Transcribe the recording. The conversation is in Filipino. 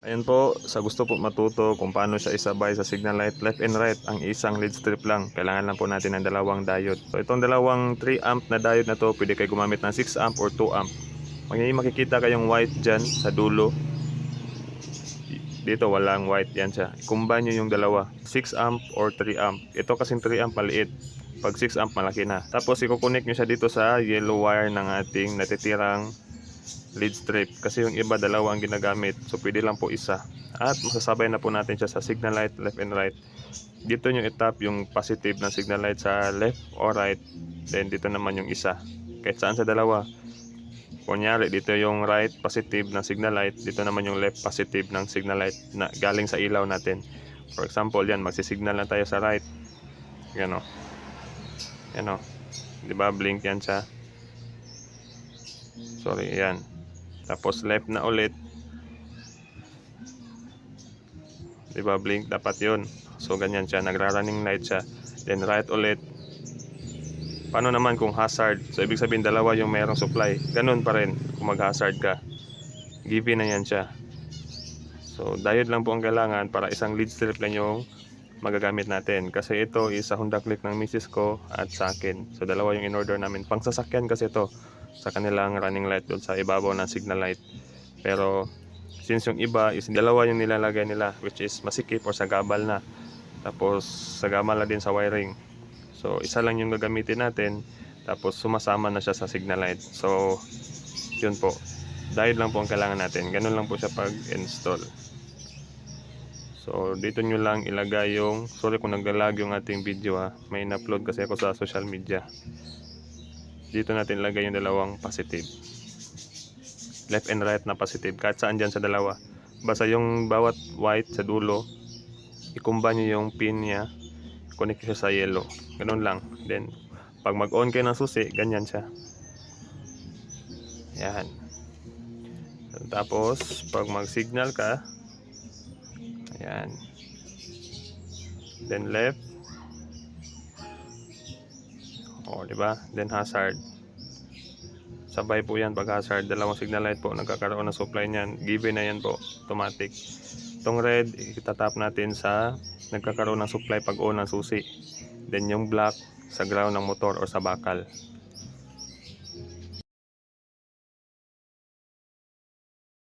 Ayan po, sa gusto po matuto kung paano siya isabay sa signal light left and right, ang isang lead strip lang. Kailangan lang po natin ng dalawang diode. So itong dalawang 3 amp na diode na to, pwede kayo gumamit ng 6 amp or 2 amp. May makikita kayong white dyan sa dulo. Dito walang white, yan siya. Combine nyo yung dalawa, 6 amp or 3 amp. Ito kasing 3 amp maliit. Pag 6 amp malaki na. Tapos i-connect nyo siya dito sa yellow wire ng ating natitirang lead strip, kasi yung iba dalawa ang ginagamit, so pwede lang po isa at masasabay na po natin siya sa signal light left and right. Dito nyo itap yung positive ng signal light sa left or right, then dito naman yung isa kahit saan sa dalawa. Kunyari dito yung right positive ng signal light, dito naman yung left positive ng signal light na galing sa ilaw natin. For example, yan, magsisignal na tayo sa right, yan o, yan o, diba blink yan siya, sorry, yan. Tapos left na ulit, diba blink, dapat yun. So ganyan siya, nagra-running light siya. Then right ulit. Paano naman kung hazard? So ibig sabihin dalawa yung mayroong supply, ganun pa rin kung mag-hazard ka, given na yan siya. So diode lang po ang kailangan para isang lead strip lang yung magagamit natin, kasi ito is sa Honda Click ng misis ko at sa akin. So dalawa yung in-order namin, pang sasakyan kasi ito, sa kanilang running light doon sa ibabaw ng signal light. Pero since yung iba is dalawa yung nilalagay nila, which is masikip or sagabal na, tapos sagabal na din sa wiring. So isa lang yung gagamitin natin, tapos sumasama na siya sa signal light. So yun po, diode lang po ang kailangan natin. Ganun lang po siya pag install. So dito nyo lang ilagay yung, sorry kung naglalag yung ating video ha, may in-upload kasi ako sa social media. Dito natin ilagay yung dalawang positive, left and right na positive, kahit saan dyan sa dalawa. Basta yung bawat white sa dulo, i-combine nyo yung pin nya, connect siya sa yellow, ganun lang. Then pag mag-on kayo ng susi, ganyan siya, yan. Tapos pag mag-signal ka, ayan, then left, o diba, then hazard, sabay po yan. Pag hazard, dalawang signal light po nagkakaroon ng supply niyan, given na yan po, automatic. Itong red, itatap natin sa nagkakaroon ng supply pag on ng susi, then yung black sa ground ng motor o sa bakal.